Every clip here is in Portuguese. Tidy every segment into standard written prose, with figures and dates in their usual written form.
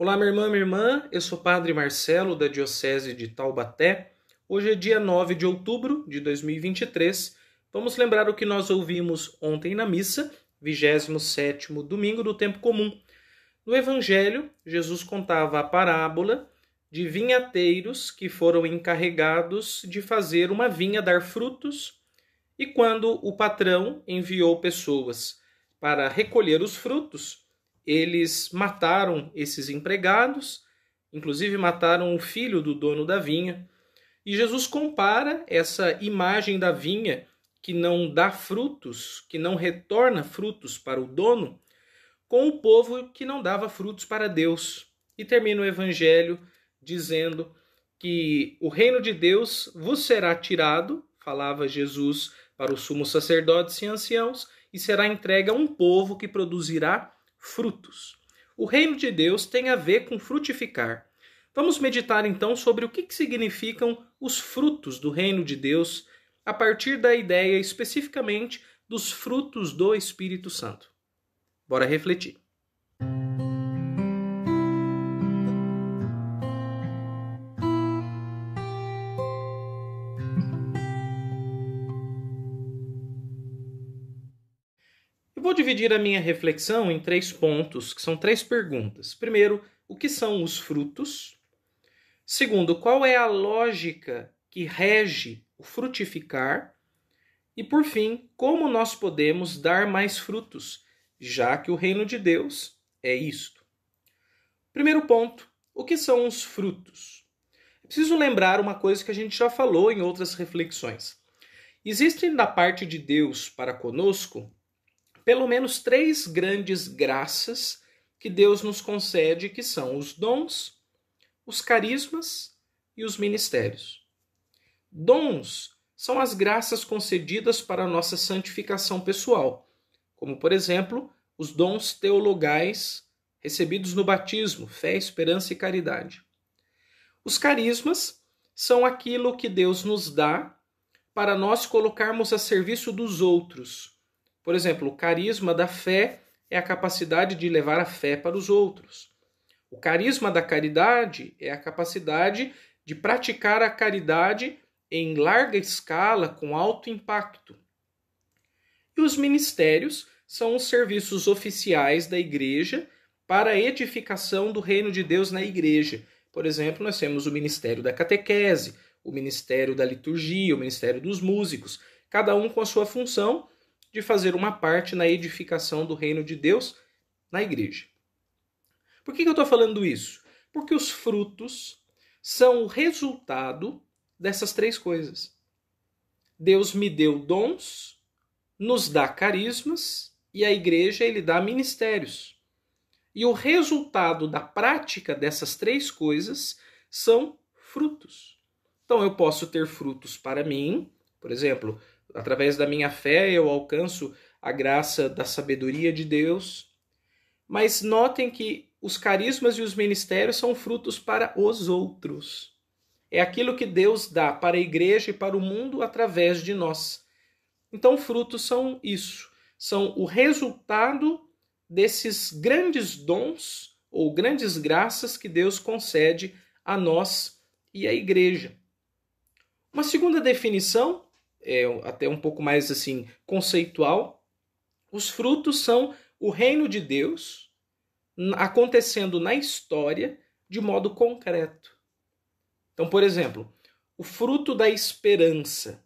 Olá, minha irmã, eu sou o Padre Marcelo, da Diocese de Taubaté. Hoje é dia 9 de outubro de 2023. Vamos lembrar o que nós ouvimos ontem na missa, 27º domingo do tempo comum. No Evangelho, Jesus contava a parábola de vinhateiros que foram encarregados de fazer uma vinha dar frutos, e quando o patrão enviou pessoas para recolher os frutos, eles mataram esses empregados, inclusive mataram o filho do dono da vinha. E Jesus compara essa imagem da vinha que não dá frutos, que não retorna frutos para o dono, com o povo que não dava frutos para Deus. E termina o Evangelho dizendo que o reino de Deus vos será tirado, falava Jesus para os sumos sacerdotes e anciãos, e será entregue a um povo que produzirá frutos. O reino de Deus tem a ver com frutificar. Vamos meditar então sobre o que significam os frutos do reino de Deus a partir da ideia especificamente dos frutos do Espírito Santo. Bora refletir. Eu vou dividir a minha reflexão em 3 pontos, que são 3 perguntas. Primeiro, o que são os frutos? Segundo, qual é a lógica que rege o frutificar? E por fim, como nós podemos dar mais frutos, já que o reino de Deus é isto? Primeiro ponto, o que são os frutos? É preciso lembrar uma coisa que a gente já falou em outras reflexões. Existem da parte de Deus para conosco pelo menos 3 grandes graças que Deus nos concede, que são os dons, os carismas e os ministérios. Dons são as graças concedidas para a nossa santificação pessoal, como, por exemplo, os dons teologais recebidos no batismo, fé, esperança e caridade. Os carismas são aquilo que Deus nos dá para nós colocarmos a serviço dos outros. Por exemplo, o carisma da fé é a capacidade de levar a fé para os outros. O carisma da caridade é a capacidade de praticar a caridade em larga escala, com alto impacto. E os ministérios são os serviços oficiais da igreja para a edificação do reino de Deus na igreja. Por exemplo, nós temos o ministério da catequese, o ministério da liturgia, o ministério dos músicos, cada um com a sua função de fazer uma parte na edificação do reino de Deus na igreja. Por que eu estou falando isso? Porque os frutos são o resultado dessas 3 coisas. Deus me deu dons, nos dá carismas e a igreja ele dá ministérios. E o resultado da prática dessas 3 coisas são frutos. Então eu posso ter frutos para mim, por exemplo, através da minha fé eu alcanço a graça da sabedoria de Deus. Mas notem que os carismas e os ministérios são frutos para os outros. É aquilo que Deus dá para a igreja e para o mundo através de nós. Então, frutos são isso. São o resultado desses grandes dons ou grandes graças que Deus concede a nós e à igreja. Uma segunda definição até um pouco mais assim conceitual, os frutos são o reino de Deus acontecendo na história de modo concreto. Então, por exemplo, o fruto da esperança,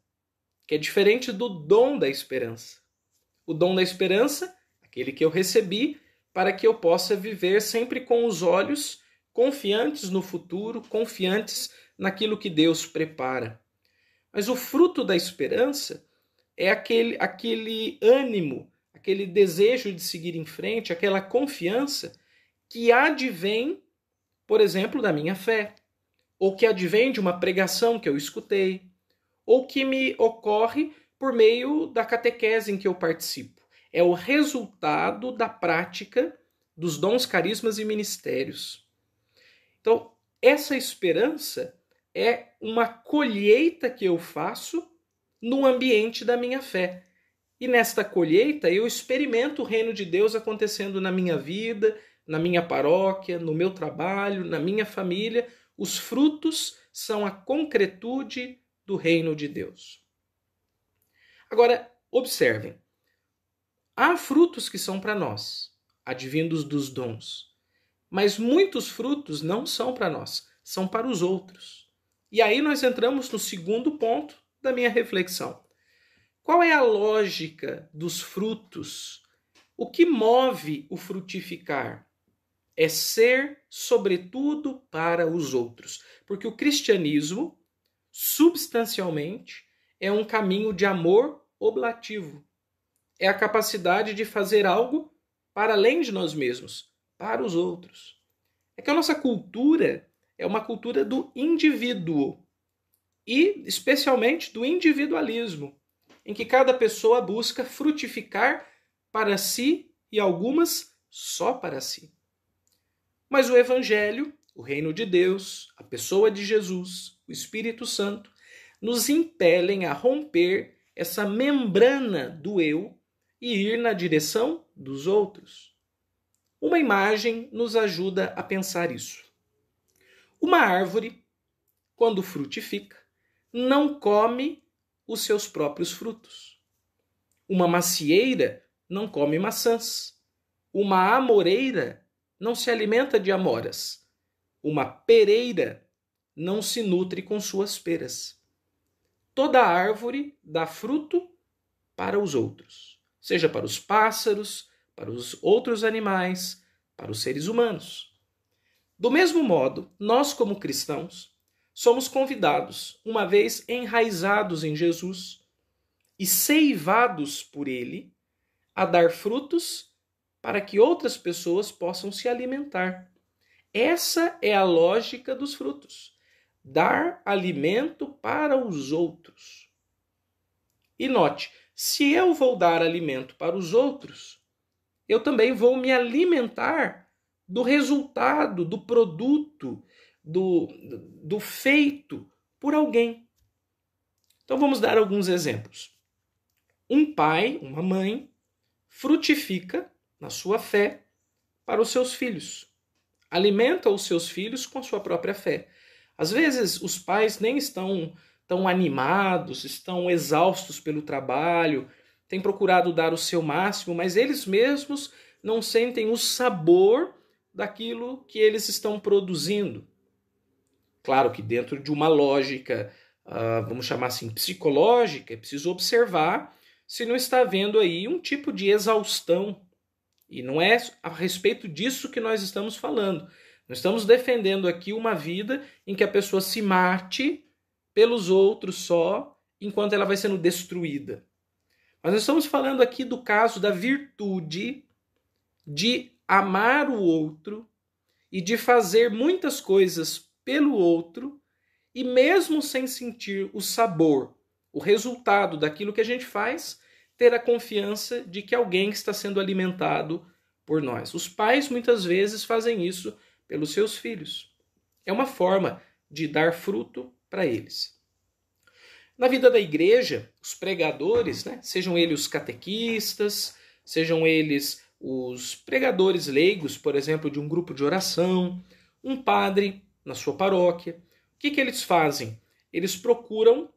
que é diferente do dom da esperança. O dom da esperança, aquele que eu recebi para que eu possa viver sempre com os olhos confiantes no futuro, confiantes naquilo que Deus prepara. Mas o fruto da esperança é aquele ânimo, aquele desejo de seguir em frente, aquela confiança que advém, por exemplo, da minha fé, ou que advém de uma pregação que eu escutei, ou que me ocorre por meio da catequese em que eu participo. É o resultado da prática dos dons, carismas e ministérios. Então, essa esperança é uma colheita que eu faço no ambiente da minha fé. E nesta colheita eu experimento o reino de Deus acontecendo na minha vida, na minha paróquia, no meu trabalho, na minha família. Os frutos são a concretude do reino de Deus. Agora, observem. Há frutos que são para nós, advindos dos dons. Mas muitos frutos não são para nós, são para os outros. E aí nós entramos no segundo ponto da minha reflexão. Qual é a lógica dos frutos? O que move o frutificar? É ser, sobretudo, para os outros. Porque o cristianismo, substancialmente, é um caminho de amor oblativo. É a capacidade de fazer algo para além de nós mesmos, para os outros. É que a nossa cultura é uma cultura do indivíduo e, especialmente, do individualismo, em que cada pessoa busca frutificar para si e algumas só para si. Mas o Evangelho, o reino de Deus, a pessoa de Jesus, o Espírito Santo, nos impelem a romper essa membrana do eu e ir na direção dos outros. Uma imagem nos ajuda a pensar isso. Uma árvore, quando frutifica, não come os seus próprios frutos. Uma macieira não come maçãs. Uma amoreira não se alimenta de amoras. Uma pereira não se nutre com suas peras. Toda árvore dá fruto para os outros, seja para os pássaros, para os outros animais, para os seres humanos. Do mesmo modo, nós como cristãos somos convidados, uma vez enraizados em Jesus e seivados por Ele, a dar frutos para que outras pessoas possam se alimentar. Essa é a lógica dos frutos. Dar alimento para os outros. E note, se eu vou dar alimento para os outros, eu também vou me alimentar do resultado, do produto, do feito por alguém. Então vamos dar alguns exemplos. Um pai, uma mãe, frutifica na sua fé para os seus filhos. Alimenta os seus filhos com a sua própria fé. Às vezes os pais nem estão tão animados, estão exaustos pelo trabalho, têm procurado dar o seu máximo, mas eles mesmos não sentem o sabor daquilo que eles estão produzindo. Claro que dentro de uma lógica, vamos chamar assim, psicológica, é preciso observar se não está havendo aí um tipo de exaustão. E não é a respeito disso que nós estamos falando. Nós estamos defendendo aqui uma vida em que a pessoa se mate pelos outros só, enquanto ela vai sendo destruída. Mas nós estamos falando aqui do caso da virtude de amar o outro e de fazer muitas coisas pelo outro e mesmo sem sentir o sabor, o resultado daquilo que a gente faz, ter a confiança de que alguém está sendo alimentado por nós. Os pais muitas vezes fazem isso pelos seus filhos. É uma forma de dar fruto para eles. Na vida da igreja, os pregadores, sejam eles os catequistas, sejam eles os pregadores leigos, por exemplo, de um grupo de oração, um padre na sua paróquia, o que eles fazem? Eles procuram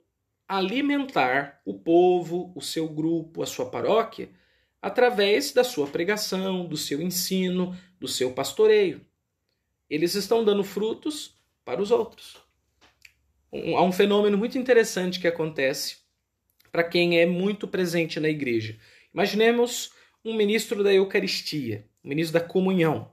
alimentar o povo, o seu grupo, a sua paróquia, através da sua pregação, do seu ensino, do seu pastoreio. Eles estão dando frutos para os outros. Há um fenômeno muito interessante que acontece para quem é muito presente na igreja. Imaginemos um ministro da Eucaristia, um ministro da comunhão.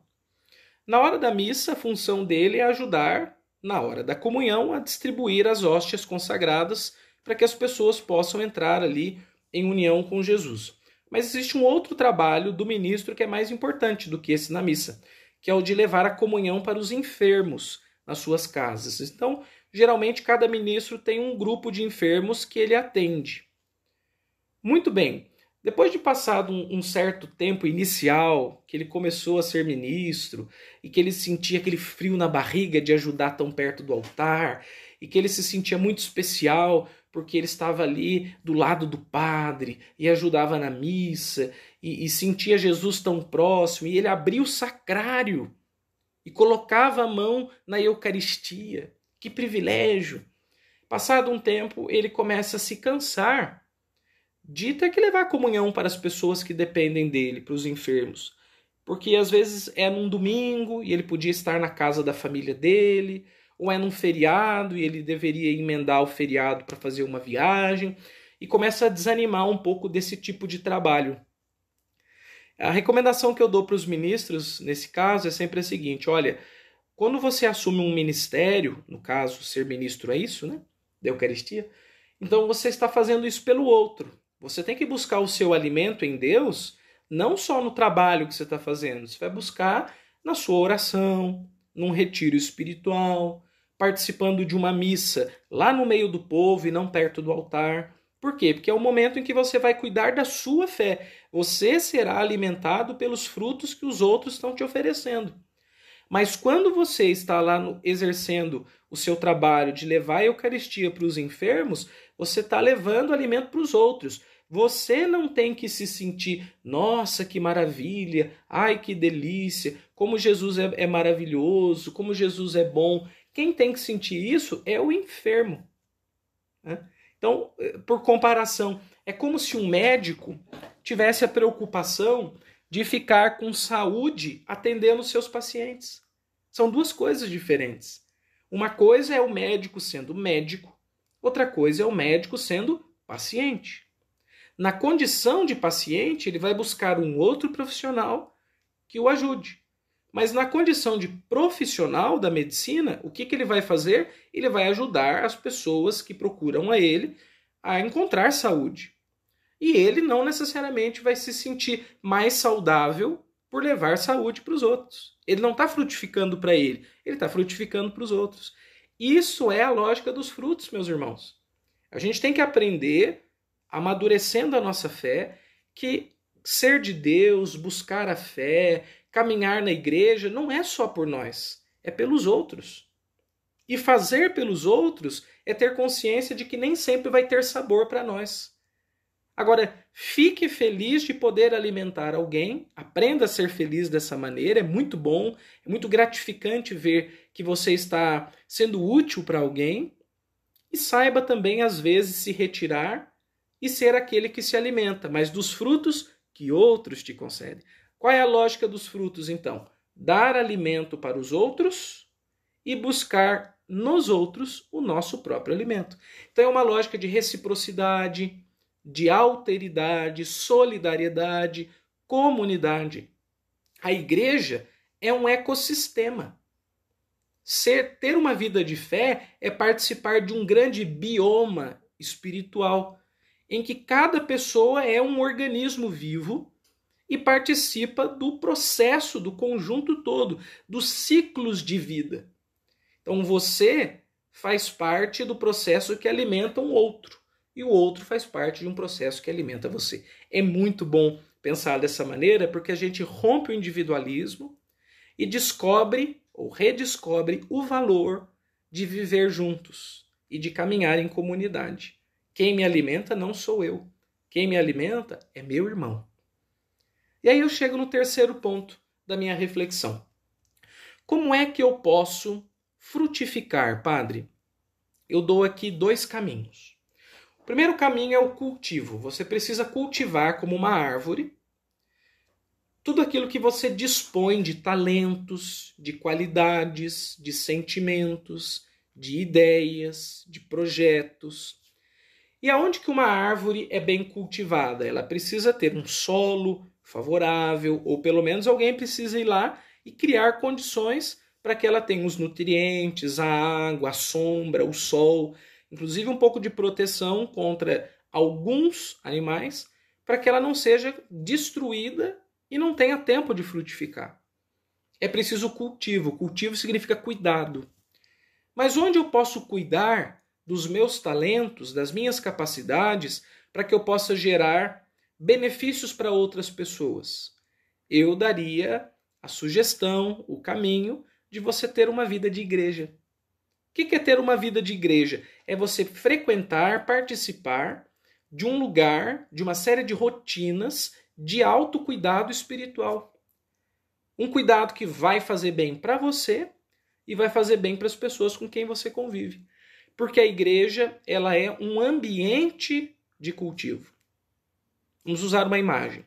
Na hora da missa, a função dele é ajudar, na hora da comunhão, a distribuir as hóstias consagradas para que as pessoas possam entrar ali em união com Jesus. Mas existe um outro trabalho do ministro que é mais importante do que esse na missa, que é o de levar a comunhão para os enfermos nas suas casas. Então, geralmente, cada ministro tem um grupo de enfermos que ele atende. Muito bem, depois de passado um certo tempo inicial, que ele começou a ser ministro, e que ele sentia aquele frio na barriga de ajudar tão perto do altar, e que ele se sentia muito especial, porque ele estava ali do lado do padre e ajudava na missa e sentia Jesus tão próximo, e ele abria o sacrário e colocava a mão na Eucaristia. Que privilégio! Passado um tempo, ele começa a se cansar de ter que levar comunhão para as pessoas que dependem dele, para os enfermos. Porque às vezes é num domingo e ele podia estar na casa da família dele, ou é num feriado e ele deveria emendar o feriado para fazer uma viagem, e começa a desanimar um pouco desse tipo de trabalho. A recomendação que eu dou para os ministros, nesse caso, é sempre a seguinte: olha, quando você assume um ministério, no caso, ser ministro é isso, né? Da Eucaristia, então você está fazendo isso pelo outro. Você tem que buscar o seu alimento em Deus, não só no trabalho que você está fazendo, você vai buscar na sua oração, num retiro espiritual, participando de uma missa lá no meio do povo e não perto do altar. Por quê? Porque é o momento em que você vai cuidar da sua fé. Você será alimentado pelos frutos que os outros estão te oferecendo. Mas quando você está lá exercendo o seu trabalho de levar a Eucaristia para os enfermos, você está levando alimento para os outros. Você não tem que se sentir, nossa, que maravilha, ai, que delícia, como Jesus é maravilhoso, como Jesus é bom. Quem tem que sentir isso é o enfermo, né? Então, por comparação, é como se um médico tivesse a preocupação de ficar com saúde atendendo seus pacientes. São duas coisas diferentes. Uma coisa é o médico sendo médico, outra coisa é o médico sendo paciente. Na condição de paciente, ele vai buscar um outro profissional que o ajude. Mas na condição de profissional da medicina, o que ele vai fazer? Ele vai ajudar as pessoas que procuram a ele a encontrar saúde. E ele não necessariamente vai se sentir mais saudável por levar saúde para os outros. Ele não está frutificando para ele está frutificando para os outros. Isso é a lógica dos frutos, meus irmãos. A gente tem que aprender, amadurecendo a nossa fé, que ser de Deus, buscar a fé, caminhar na igreja, não é só por nós, é pelos outros. E fazer pelos outros é ter consciência de que nem sempre vai ter sabor para nós. Agora, fique feliz de poder alimentar alguém, aprenda a ser feliz dessa maneira, é muito bom, é muito gratificante ver que você está sendo útil para alguém, e saiba também, às vezes, se retirar e ser aquele que se alimenta, mas dos frutos que outros te concedem. Qual é a lógica dos frutos, então? Dar alimento para os outros e buscar nos outros o nosso próprio alimento. Então é uma lógica de reciprocidade, de alteridade, solidariedade, comunidade. A igreja é um ecossistema. Ter uma vida de fé é participar de um grande bioma espiritual, em que cada pessoa é um organismo vivo e participa do processo, do conjunto todo, dos ciclos de vida. Então você faz parte do processo que alimenta um outro, e o outro faz parte de um processo que alimenta você. É muito bom pensar dessa maneira, porque a gente rompe o individualismo e descobre ou redescobre o valor de viver juntos e de caminhar em comunidade. Quem me alimenta não sou eu. Quem me alimenta é meu irmão. E aí eu chego no terceiro ponto da minha reflexão. Como é que eu posso frutificar, padre? Eu dou aqui 2 caminhos. O primeiro caminho é o cultivo. Você precisa cultivar como uma árvore tudo aquilo que você dispõe de talentos, de qualidades, de sentimentos, de ideias, de projetos. E aonde que uma árvore é bem cultivada? Ela precisa ter um solo favorável, ou pelo menos alguém precisa ir lá e criar condições para que ela tenha os nutrientes, a água, a sombra, o sol, inclusive um pouco de proteção contra alguns animais, para que ela não seja destruída e não tenha tempo de frutificar. É preciso cultivo. Cultivo significa cuidado. Mas onde eu posso cuidar dos meus talentos, das minhas capacidades, para que eu possa gerar benefícios para outras pessoas? Eu daria a sugestão, o caminho de você ter uma vida de igreja. O que é ter uma vida de igreja? é você frequentar, participar de um lugar, de uma série de rotinas de autocuidado espiritual. Um cuidado que vai fazer bem para você e vai fazer bem para as pessoas com quem você convive. Porque a igreja, ela é um ambiente de cultivo. Vamos usar uma imagem.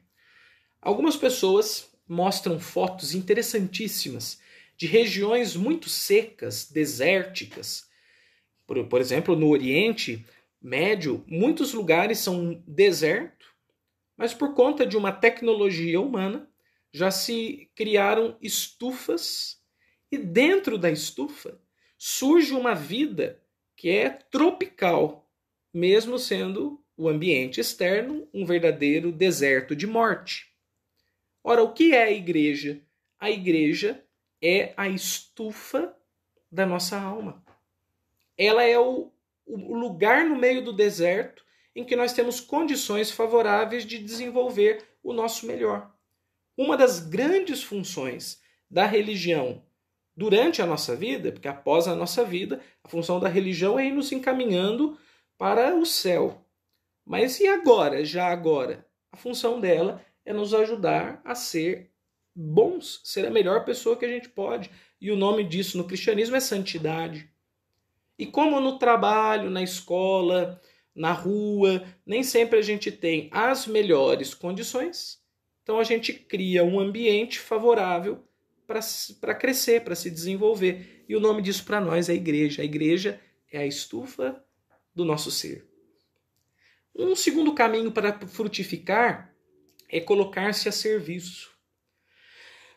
Algumas pessoas mostram fotos interessantíssimas de regiões muito secas, desérticas. Por exemplo, no Oriente Médio, muitos lugares são deserto, mas por conta de uma tecnologia humana, já se criaram estufas e dentro da estufa surge uma vida que é tropical, mesmo sendo o ambiente externo um verdadeiro deserto de morte. Ora, o que é a igreja? A igreja é a estufa da nossa alma. Ela é o lugar no meio do deserto em que nós temos condições favoráveis de desenvolver o nosso melhor. Uma das grandes funções da religião durante a nossa vida, porque após a nossa vida, a função da religião é ir nos encaminhando para o céu. Mas e agora, já agora? A função dela é nos ajudar a ser bons, ser a melhor pessoa que a gente pode. E o nome disso no cristianismo é santidade. E como no trabalho, na escola, na rua, nem sempre a gente tem as melhores condições, então a gente cria um ambiente favorável para crescer, para se desenvolver. E o nome disso para nós é igreja. A igreja é a estufa do nosso ser. Um segundo caminho para frutificar é colocar-se a serviço.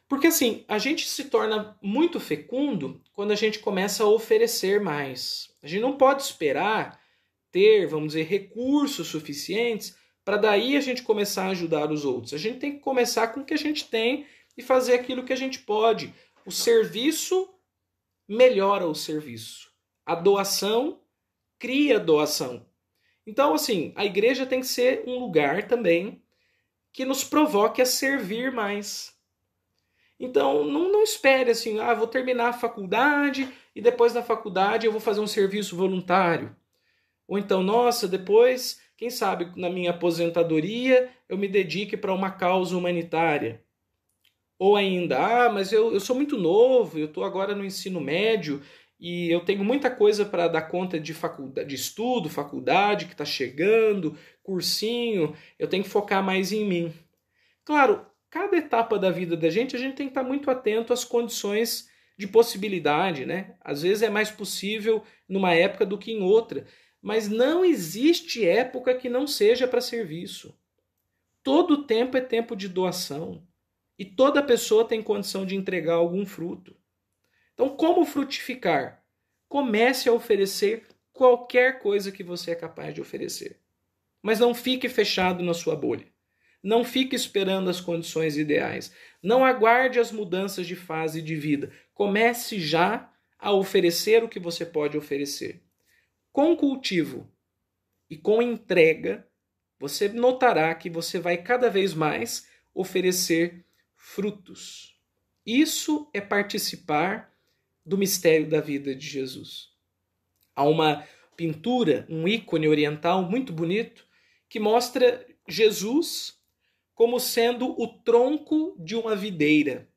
Porque assim, a gente se torna muito fecundo quando a gente começa a oferecer mais. A gente não pode esperar ter, vamos dizer, recursos suficientes para daí a gente começar a ajudar os outros. A gente tem que começar com o que a gente tem e fazer aquilo que a gente pode. O serviço melhora o serviço. A doação cria doação. Então, assim, a igreja tem que ser um lugar também que nos provoque a servir mais. Então, não espere assim, vou terminar a faculdade e depois da faculdade eu vou fazer um serviço voluntário. Ou então, nossa, depois, quem sabe, na minha aposentadoria eu me dedique para uma causa humanitária. Ou ainda, mas eu sou muito novo, eu estou agora no ensino médio e eu tenho muita coisa para dar conta de faculdade, de estudo, faculdade que está chegando, cursinho, eu tenho que focar mais em mim. Claro, cada etapa da vida da gente, a gente tem que estar muito atento às condições de possibilidade, né? Às vezes é mais possível numa época do que em outra, mas não existe época que não seja para serviço. Todo tempo é tempo de doação e toda pessoa tem condição de entregar algum fruto. Então, como frutificar? Comece a oferecer qualquer coisa que você é capaz de oferecer. Mas não fique fechado na sua bolha. Não fique esperando as condições ideais. Não aguarde as mudanças de fase de vida. Comece já a oferecer o que você pode oferecer. Com cultivo e com entrega, você notará que você vai cada vez mais oferecer frutos. Isso é participar do mistério da vida de Jesus. Há uma pintura, um ícone oriental muito bonito, que mostra Jesus como sendo o tronco de uma videira.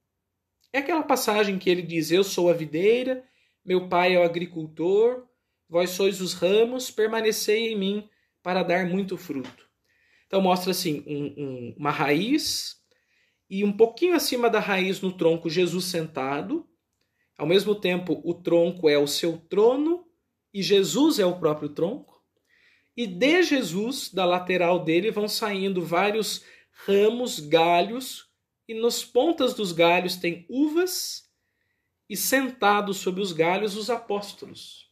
É aquela passagem que ele diz, eu sou a videira, meu pai é o agricultor, vós sois os ramos, permanecei em mim para dar muito fruto. Então mostra assim, uma raiz e um pouquinho acima da raiz no tronco Jesus sentado. Ao mesmo tempo o tronco é o seu trono e Jesus é o próprio tronco. E de Jesus, da lateral dele, vão saindo vários ramos, galhos, e nas pontas dos galhos tem uvas, e sentados sobre os galhos os apóstolos.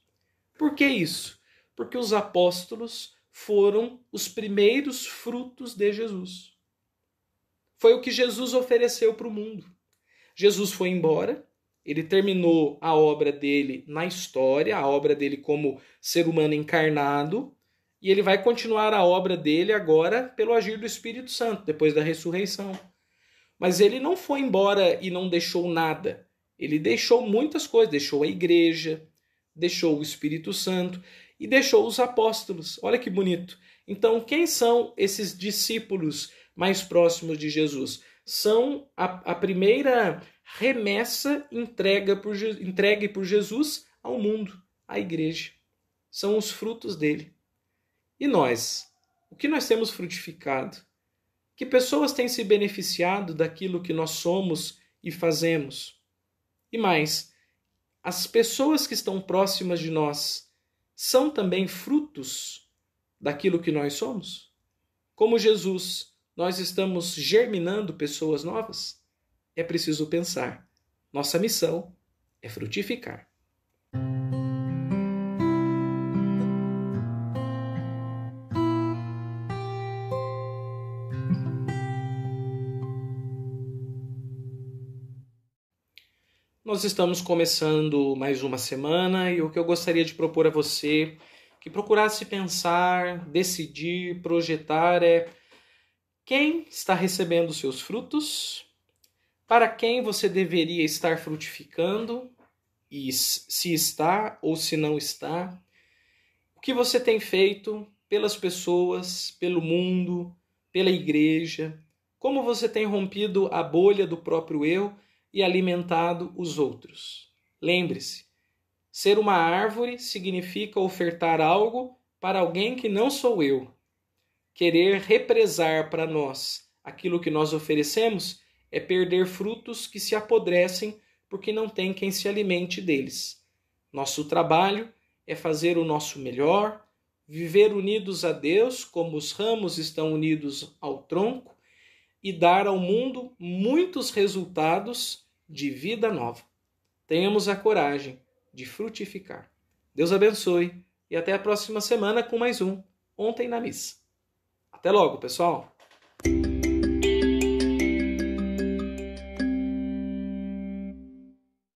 Por que isso? Porque os apóstolos foram os primeiros frutos de Jesus. Foi o que Jesus ofereceu para o mundo. Jesus foi embora, ele terminou a obra dele na história, a obra dele como ser humano encarnado, e ele vai continuar a obra dele agora pelo agir do Espírito Santo, depois da ressurreição. Mas ele não foi embora e não deixou nada. Ele deixou muitas coisas, deixou a igreja, deixou o Espírito Santo. e deixou os apóstolos. Olha que bonito. Então, quem são esses discípulos mais próximos de Jesus? São a primeira remessa entregue por Jesus ao mundo, à igreja. São os frutos dele. E nós? O que nós temos frutificado? Que pessoas têm se beneficiado daquilo que nós somos e fazemos? E mais, as pessoas que estão próximas de nós são também frutos daquilo que nós somos? Como Jesus, nós estamos germinando pessoas novas? É preciso pensar. Nossa missão é frutificar. Nós estamos começando mais uma semana e o que eu gostaria de propor a você, que procurasse pensar, decidir, projetar quem está recebendo os seus frutos, para quem você deveria estar frutificando e se está ou se não está, o que você tem feito pelas pessoas, pelo mundo, pela igreja, como você tem rompido a bolha do próprio eu e alimentado os outros. Lembre-se, ser uma árvore significa ofertar algo para alguém que não sou eu. Querer represar para nós aquilo que nós oferecemos é perder frutos que se apodrecem porque não tem quem se alimente deles. Nosso trabalho é fazer o nosso melhor, viver unidos a Deus como os ramos estão unidos ao tronco, e dar ao mundo muitos resultados de vida nova. Tenhamos a coragem de frutificar. Deus abençoe e até a próxima semana com mais um Ontem na Missa. Até logo, pessoal!